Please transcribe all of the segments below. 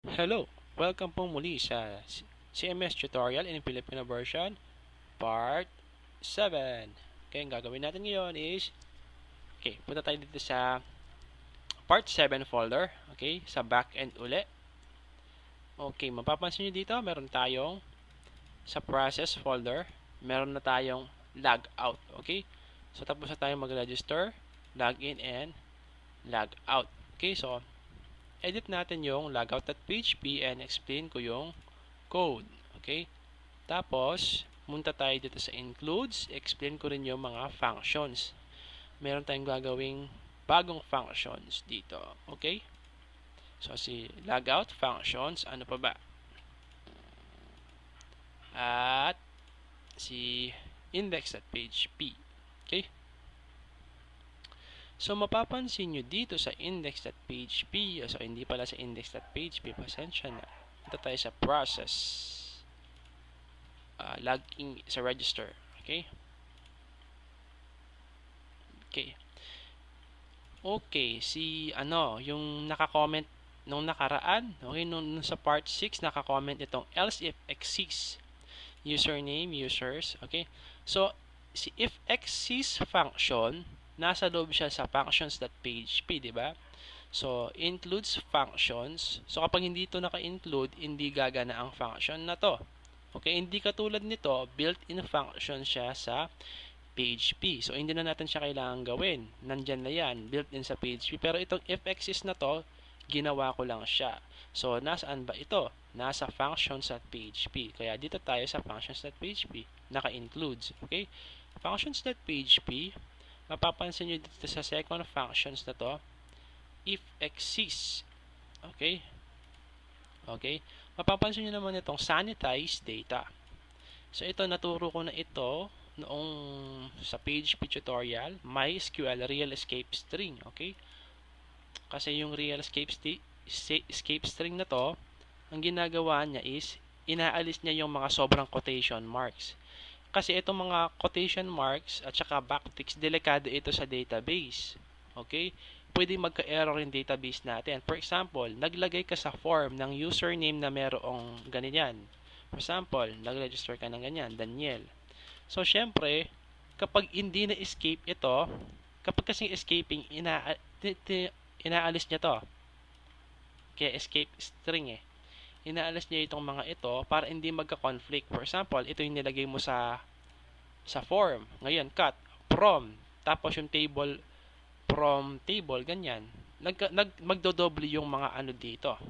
Hello! Welcome po muli sa CMS tutorial in Filipino version, part 7. Okay, ang gagawin natin ngayon is, punta tayo dito sa part 7 folder, sa backend uli. Okay, mapapansin nyo dito, meron tayong sa process folder, meron na tayong logout, okay? So, tapos na tayong mag-register, login, and logout. Okay, so, edit natin yung logout.php and explain ko yung code. Okay? Tapos, munta tayo dito sa includes. Explain ko rin yung mga functions. Meron tayong gagawing bagong functions dito. Okay? So, si logout functions, ano pa ba? At si index.php. Okay? So, mapapansin nyo dito sa index.php, so hindi pala sa index.php, pasensya na. Ito tayo sa process. Login sa register. Okay? Okay. Okay, yung naka-comment nung nakaraan, okay, nung sa part 6, naka-comment itong else if exists. Username, users, okay? So, si if exists function, nasa loob siya sa functions.php, di ba? So, includes functions. So, kapag hindi ito naka-include, hindi gagana ang function na to. Okay, hindi katulad nito, built-in function siya sa PHP. So, hindi na natin siya kailangan gawin. Nandyan na yan, built-in sa PHP. Pero itong if exists na to, ginawa ko lang siya. So, nasaan ba ito? Nasa functions.php. Kaya dito tayo sa functions.php. Naka-includes. Okay? Functions.php, mapapansin nyo dito sa second functions na to, if exists. Okay? Okay? Mapapansin nyo naman itong sanitize data. So, ito, naturo ko na ito noong sa PHP tutorial, MySQL real escape string, okay? Kasi yung real escape string na to, ang ginagawa niya is inaalis niya yung mga sobrang quotation marks. Kasi itong mga quotation marks at saka backticks, delikado ito sa database. Okay? Pwede magka-error yung database natin. For example, naglagay ka sa form ng username na merong ganyan. For example, nag-register ka ng ganyan, Daniel. So, syempre, kapag hindi na-escape ito, kapag kasing escaping, inaalis niya to. Kaya escape string Inaalis niya itong mga ito para hindi magka-conflict. For example, ito yung nilagay mo sa form. Ngayon, cut, from, tapos yung table, from table, ganyan. Magdodoble yung mga dito.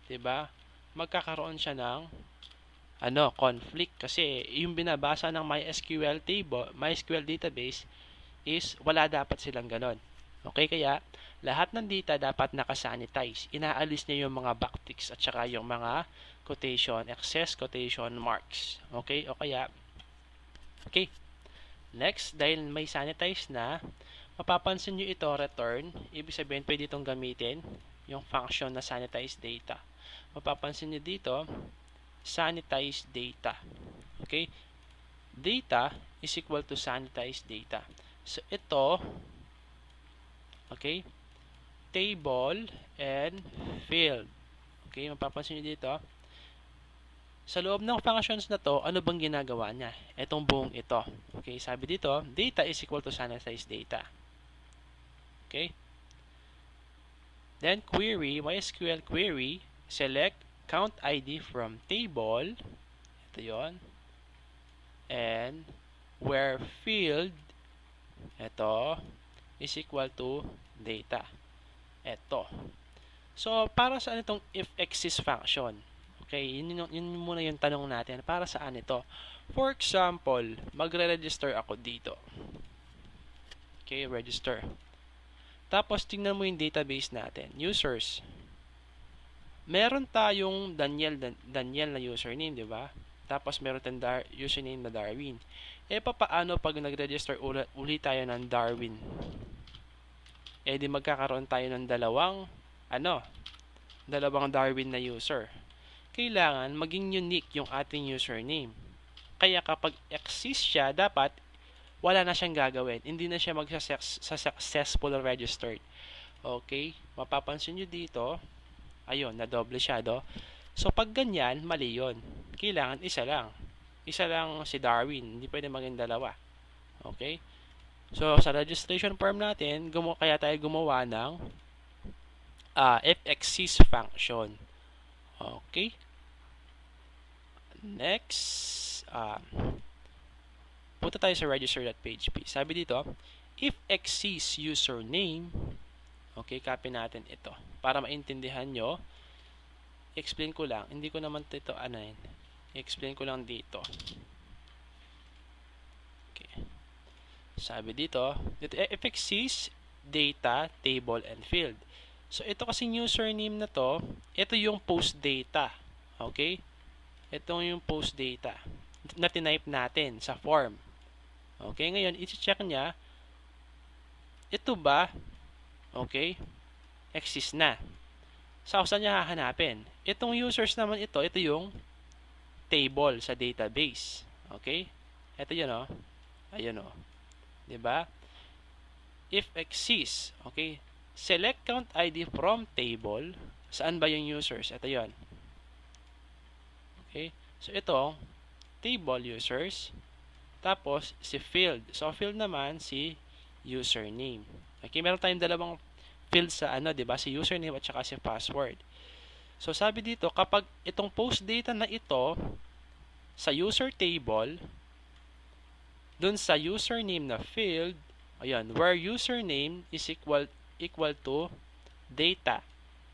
'Di ba? Magkakaroon siya ng conflict kasi yung binabasa ng MySQL table, MySQL database is wala dapat silang ganon. Okay, kaya lahat ng data dapat nakasanitize. Inaalis niya yung mga backticks at saka yung mga excess quotation marks. Okay, o kaya next, dahil may sanitize na, mapapansin nyo ito return. Ibig sabihin, pwede itong gamitin yung function na sanitize data. Mapapansin nyo dito, sanitize data. Okay? Data is equal to sanitize data. So, ito, okay, table and field. Okay, mapapansin nyo dito, sa loob ng functions na to, ano bang ginagawa niya? Itong buong ito. Okay, sabi dito, data is equal to sanitize data. Okay? Then, query, MySQL query, select count ID from table. Ito yon. And where field, ito, is equal to data. Ito. So, para saan itong if exists function? Okay, yun muna yung tanong natin. Para saan ito? For example, magre-register ako dito. Okay, register. Tapos, tingnan mo yung database natin. Users. Meron tayong Daniel na username, di ba? Tapos, meron tayong username na Darwin. Paano pag nag-register ulit tayo ng Darwin? Di magkakaroon tayo ng dalawang Darwin na user. Kailangan maging unique yung ating username. Kaya kapag exist siya, dapat wala na siyang gagawin. Hindi na siya successful registered. Okay? Mapapansin nyo dito, Ayun, nadoble siya, do. So, pag ganyan, mali yun. Kailangan isa lang. Isa lang si Darwin. Hindi pwede maging dalawa. Okay? So, sa registration form natin, kaya tayo gumawa ng fxsys function. Okay? Next, punta tayo sa register.php. Sabi dito, if xsys username, okay, copy natin ito. Para maintindihan nyo, explain ko lang. Hindi ko naman ito anayin. Explain ko lang dito. Okay. Sabi dito fxsys data, table, and field. So, ito kasing username na to, ito yung post data. Okay? Ito yung post data na tinype natin sa form. Okay? Ngayon, i-check niya, ito ba, okay, exist na. So, saan niya hahanapin? Itong users naman ito yung table sa database. Okay? Ito yun, oh. Ayun, oh. Diba? If exists, okay, select count ID from table. Saan ba yung users? Ito yun. Okay? So, ito, table users. Tapos, si field. So, field naman, si username. Okay? Meron tayong dalawang field sa diba? Si username at saka si password. So, sabi dito, kapag itong post data na ito sa user table, dun sa username na field, ayan, where username is equal to data.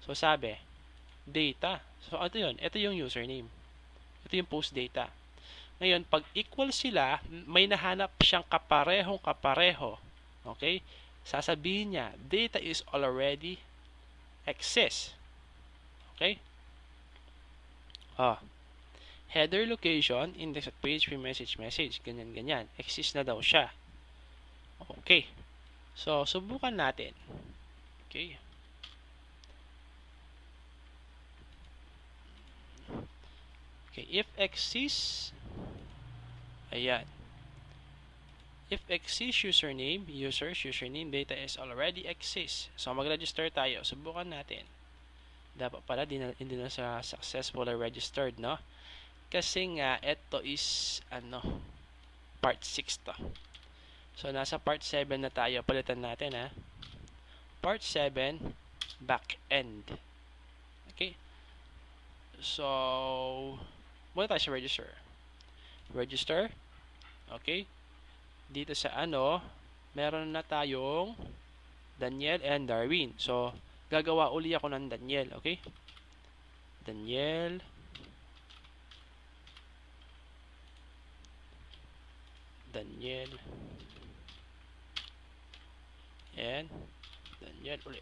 So, sabi, data. So, ito yun. Ito yung username. Ito yung post data. Ngayon, pag equal sila, may nahanap siyang kapareho. Okay? Sasabihin niya, data is already exists. Okay? Header location, index at PHP message. Ganyan. Exist na daw siya. Okay. So, subukan natin. Okay. Okay, if exists, ayan. If exists username, username, data is already exists. So, mag-register tayo. Subukan natin. Dapat pala, hindi na sa successfully registered, no? Kasi nga, ito is, part 6 to. So, nasa part 7 na tayo. Palitan natin, ha? Part 7, back end. Okay? So, muna tayo sa register. Register. Okay? Dito sa meron na tayong Daniel and Darwin. So, gagawa uli ako ng Daniel. Okay? Daniel and Daniel uli.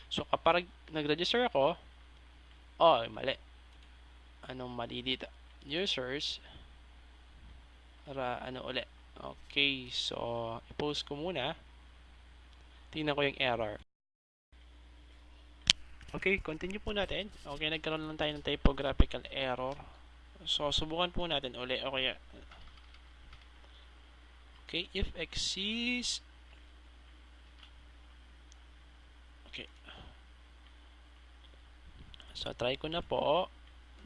So, kapag nag-register ako, mali. Anong mali dito? Users, para uli. Okay, so, i-post ko muna. Tingnan ko yung error. Okay, continue po natin. Okay, nagkaroon lang tayo ng typographical error. So, subukan po natin uli. Okay, if exists. Okay. So, try ko na po.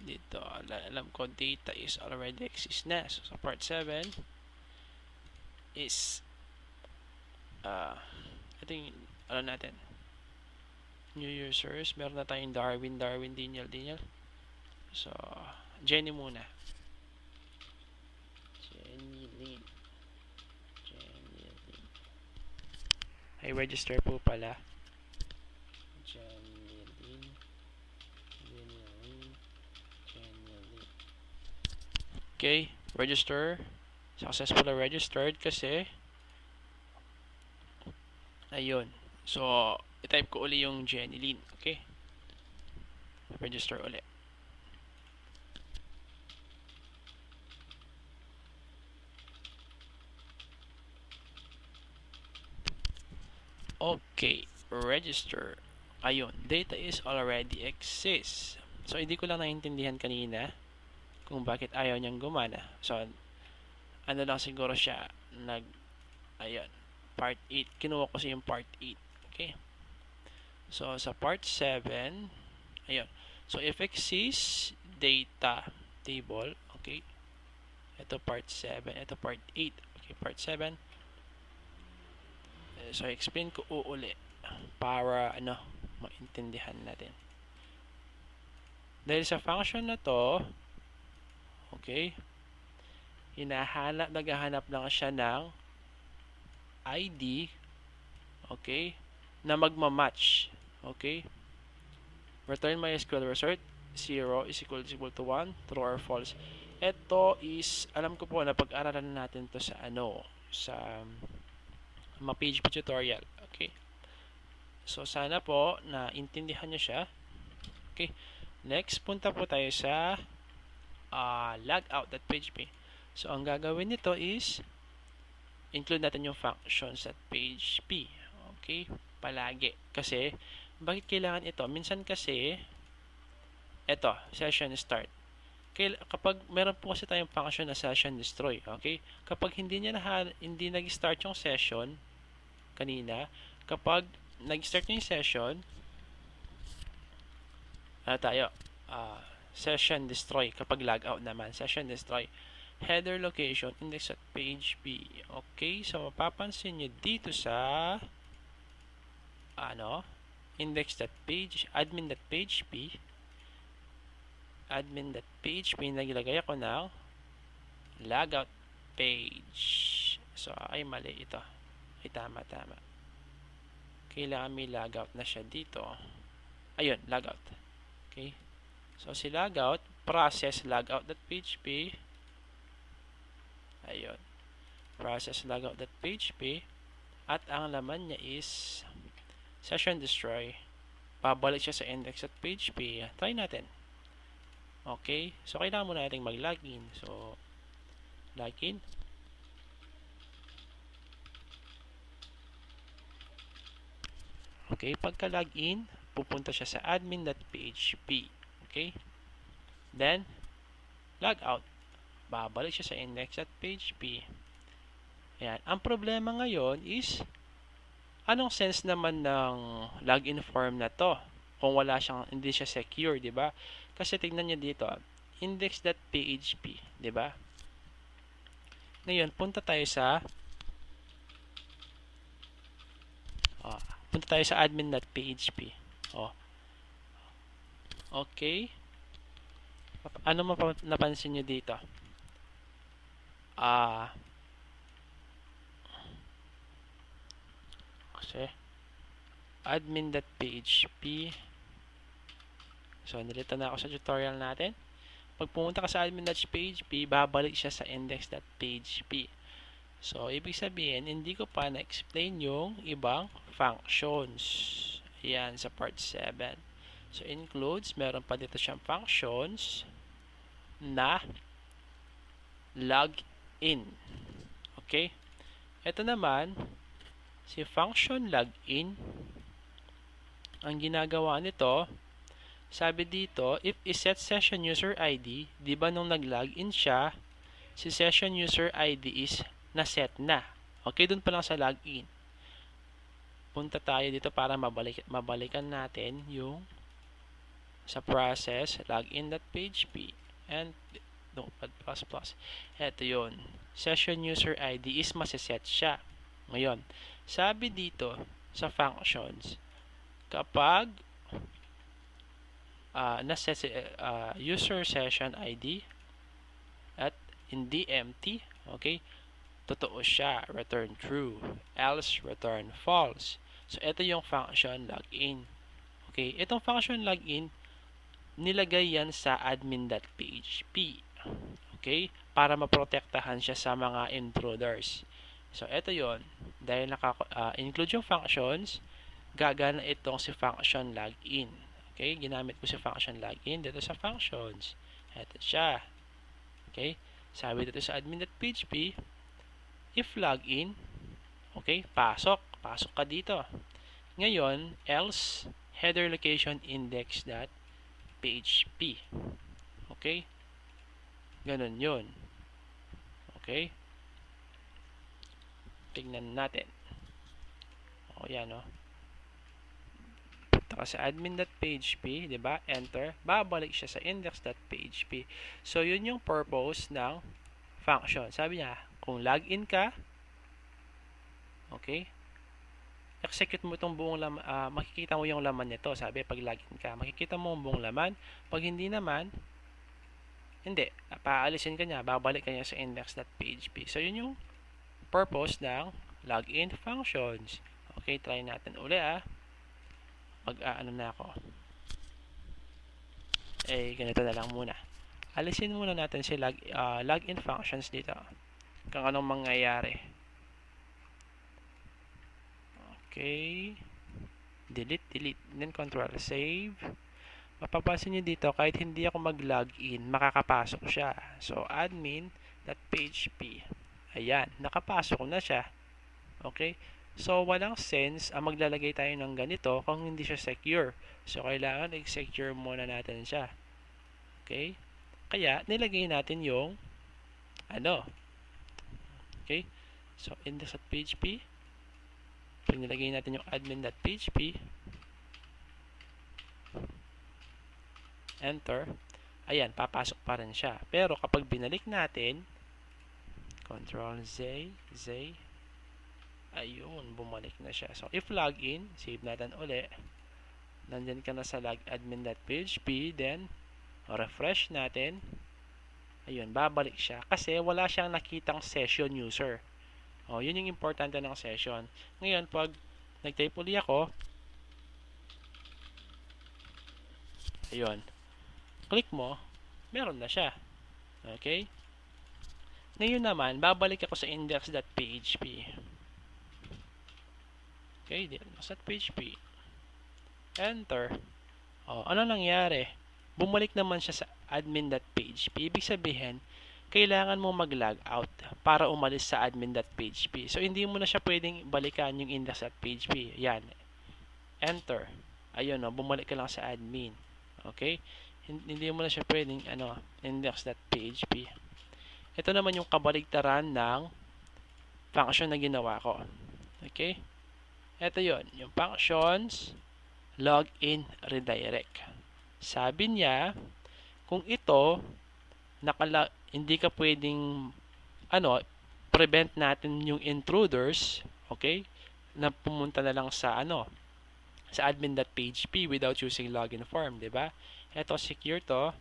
Dito, alam ko data is already exist na. So, sa part 7 is ito yung natin. New users. Meron na tayong Darwin, Daniel. So, Jenny muna. Jenny Lynn. Ay, register po pala. Jenny Lynn. Okay, register. Successfully registered kasi ayun. So, i-type ko uli yung Jenny Lynn. Okay? Register uli. Okay, register. Ayun, data is already exists. So, hindi ko lang naintindihan kanina kung bakit ayaw niyang gumana. So, lang siguro siya ayun, part 8. Kinuha ko siya yung part 8. Okay? So, sa part 7, Ayun. So, if exists data table, okay, ito part 7, ito part 8, okay, part 7. So, explain ko uli para maintindihan natin. Dahil sa function na to, okay, naghahanap lang siya ng ID, okay, na magmamatch, okay. Return MySQL result 0 is equal to 1, true or false. Ito is, alam ko po na pag-aralan natin to sa sa PHP tutorial, okay. So, sana po na intindihan nyo siya. Okay. Next, punta po tayo sa logout.php. So, ang gagawin nito is include natin yung functions.php. Okay? Palagi. Kasi, bakit kailangan ito? Minsan kasi, ito, session start. Kapag meron po kasi tayong function na session destroy, okay? Kapag hindi nag-start yung session kanina, kapag nag-start yung session, session destroy. Kapag logout naman, session destroy. Header location, index.php. Okay, so mapapansin nyo dito sa admin.php naglagay ako ng logout page. So, ay mali ito. Ay, tama. Kailangan may logout na siya dito. Ayun, logout. Okay. So, si logout, process logout.php. Ayun. Process logout.php. At ang laman niya is session destroy. Pabalik siya sa index.php. Try natin. Okay. So, kailangan muna natin mag-login. So, login. Okay. Pagka-login, pupunta siya sa admin.php. Okay. Then, logout. Babalik siya sa index.php. Ayan. Ang problema ngayon is, anong sense naman ng login form na to? Kung hindi siya secure, di ba? Kasi tignan niyo dito, index.php, di ba? Ngayon, punta tayo sa admin.php. Okay. Ano napansin niyo dito? Kasi admin.php. So, nilito na ako sa tutorial natin. Pag pumunta ka sa admin.php, babalik siya sa index.php. So, ibig sabihin, hindi ko pa na-explain yung ibang functions. Ayan, sa part 7. So, includes, meron pa dito siyang functions na login. Okay? Ito naman, si function login, ang ginagawa nito, sabi dito, if iset session user ID, di ba nung nag-login siya, si session user ID is na-set na. Okay, dun pa lang sa login. Punta tayo dito para mabalikan natin yung sa process, login.php and notepad++. Ito yun. Session user ID is masiset siya. Ngayon, sabi dito sa functions, kapag naset user session ID at hindi empty, okay, totoo siya, return true, else return false. So, ito yung function login. Okay, itong function login, nilagay yan sa admin.php. Okay, para maprotektahan siya sa mga intruders. So, ito yon. Dahil include yung functions, gagana itong si function login. Okay, ginamit ko si function login dito sa functions. Ito siya. Okay, sabi dito sa admin.php, if login, okay, pasok ka dito. Ngayon, else header location index.php. Okay, ganun yun. Okay, tignan natin. Yan Punta ka sa admin.php, di ba? Enter. Babalik siya sa index.php. So, yun yung purpose ng function. Sabi niya, kung login ka, okay, execute mo itong buong laman, makikita mo yung laman nito. Sabi, pag login ka, makikita mo yung buong laman. Pag hindi naman, hindi. Paalisin ka niya, babalik ka niya sa index.php. So, yun yung purpose ng login functions. Okay, try natin uli mag-ano na ako. Ganito na lang muna. Alisin muna natin si login functions dito. Kung anong mangyayari. Okay. Delete. Then control save. Mapapansin nyo dito, kahit hindi ako mag-login, makakapasok siya. So, admin.php. Ayan, nakapasok na siya. Okay? So, walang sense ang maglalagay tayo ng ganito kung hindi siya secure. So, kailangan i-secure muna natin siya. Okay? Kaya, nilagay natin yung okay? So, index.php. Pag nilagay natin yung admin.php, enter, ayan, papasok pa rin siya. Pero, kapag binalik natin, control Z, ayun, bumalik na siya. So, if login, save natin uli. Nandyan ka na sa admin.php, then, refresh natin. Ayun, babalik siya. Kasi, wala siyang nakitang session user. Yun yung importante ng session. Ngayon, pag nag-type uli ako, ayun, click mo, meron na siya. Okay? Ngayon naman, babalik ako sa index.php. Okay, index.php. Enter. Ano nangyari? Bumalik naman siya sa admin.php. Ibig sabihin, kailangan mo mag-logout para umalis sa admin.php. So, hindi mo na siya pwedeng balikan yung index.php. Yan. Enter. Ayun, bumalik ka lang sa admin. Okay? Hindi mo na siya pwedeng index.php. Ito naman yung kabaligtaran ng function na ginawa ko. Okay? Ito yon, yung functions login redirect. Sabi niya, kung ito hindi ka pwedeng prevent natin yung intruders, okay? Na pumunta na lang sa sa admin.php without using login form, 'di ba? Ito secure to.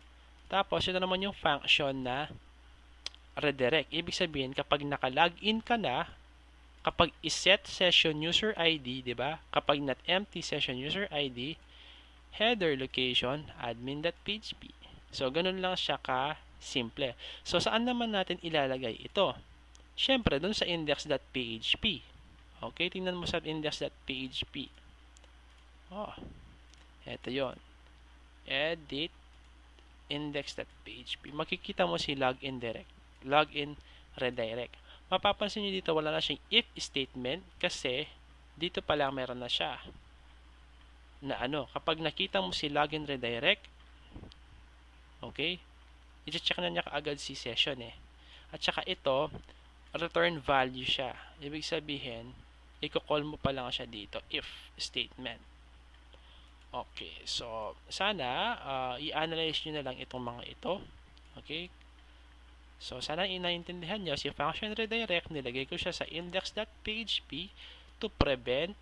Tapos ito naman yung function na redirect. Ibig sabihin kapag naka-login ka na, kapag iset session user ID, 'di ba? Kapag not empty session user ID, header location admin.php. So ganun lang siya ka simple. So saan naman natin ilalagay ito? Syempre dun sa index.php. Okay, tingnan mo sa index.php. Ito 'yon. Edit index.php. Makikita mo si login redirect. Mapapansin niyo dito wala na siyang if statement kasi dito pa lang meron na siya. Na kapag nakita mo si login redirect, okay? I-check na niya kaagad si session At saka ito, return value siya. Ibig sabihin, i-call mo pa lang siya dito if statement. Okay, so sana i-analyze niyo na lang itong mga ito. Okay? So, sana inaintindihan niyo si function redirect, nilagay ko siya sa index.php to prevent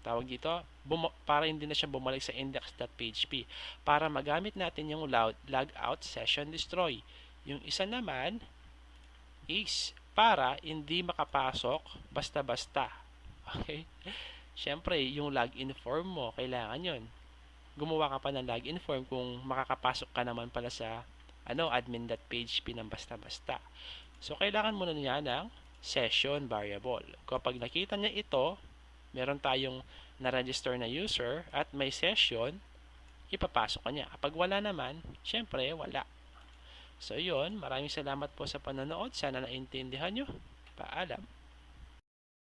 tawag dito, para hindi na siya bumalik sa index.php. Para magamit natin yung logout session destroy. Yung isa naman is para hindi makapasok basta-basta. Okay? Siyempre, yung login form mo, kailangan yun. Gumawa ka pa ng login form kung makakapasok ka naman pala sa admin.php ng basta-basta. So, kailangan muna niya ng session variable. Kapag nakita niya ito, meron tayong na-register na user at may session, ipapasok ka niya. Kapag wala naman, syempre, wala. So, yun. Maraming salamat po sa panonood. Sana naintindihan nyo. Paalam.